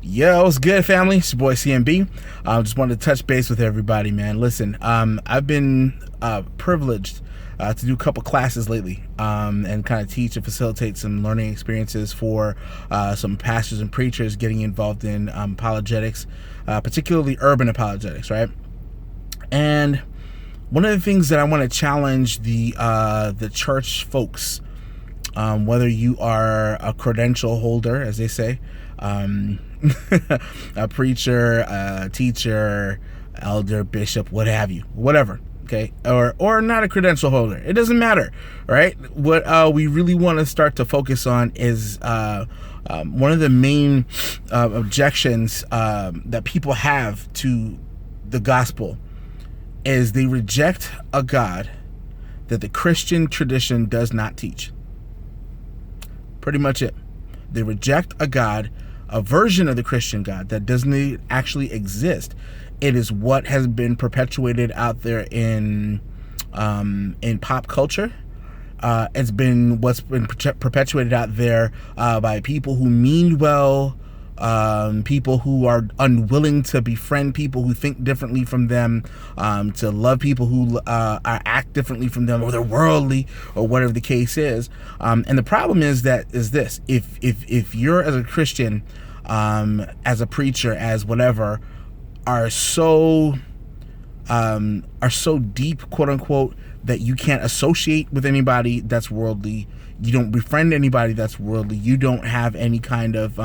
Yo, what's good, family? It's your boy CMB. Just wanted to touch base with everybody, man. Listen, I've been privileged to do a couple classes lately and kind of teach and facilitate some learning experiences for some pastors and preachers getting involved in apologetics, particularly urban apologetics, right? And one of the things that I want to challenge the church folks, whether you are a credential holder, as they say, a preacher, a teacher, elder, bishop, what have you, whatever, okay, or not a credential holder, it doesn't matter, right? What we really want to start to focus on is one of the main objections that people have to the gospel is they reject a God that the Christian tradition does not teach. Pretty much it. They reject a God, a version of the Christian God that doesn't actually exist. It is what has been perpetuated out there in pop culture. It's been what's been perpetuated out there by people who mean well, people who are unwilling to befriend people who think differently from them, to love people who act differently from them, or they're worldly, or whatever the case is. And the problem is this: if you're, as a Christian, as a preacher, as whatever, are so deep, quote unquote, that you can't associate with anybody that's worldly, you don't befriend anybody that's worldly, you don't have any kind of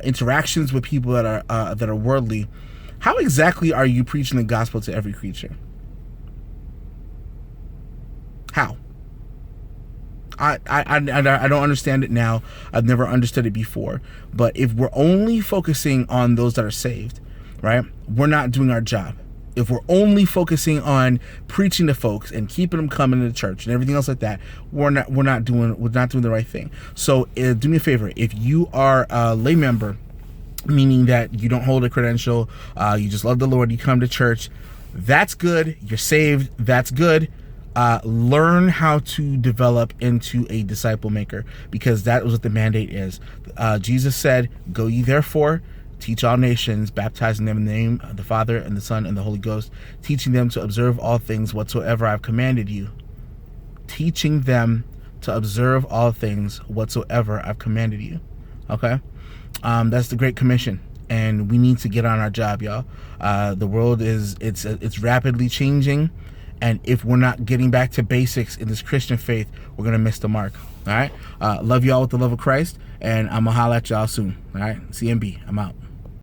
interactions with people that are worldly, how exactly are you preaching the gospel to every creature? How? I don't understand it now. I've never understood it before. But if we're only focusing on those that are saved, right, we're not doing our job. If we're only focusing on preaching to folks and keeping them coming to church and everything else like that, we're not doing the right thing. So do me a favor. If you are a lay member, meaning that you don't hold a credential, you just love the Lord, you come to church, that's good. You're saved. That's good. Learn how to develop into a disciple maker, because that was what the mandate is. Jesus said, "Go ye therefore, teach all nations, baptizing them in the name of the Father and the Son and the Holy Ghost, teaching them to observe all things whatsoever I've commanded you." Teaching them to observe all things whatsoever I've commanded you. Okay? That's the Great Commission. And we need to get on our job, y'all. The world it's rapidly changing. And if we're not getting back to basics in this Christian faith, we're going to miss the mark. All right? Love y'all with the love of Christ. And I'm going to holler at y'all soon. All right? CMB, I'm out.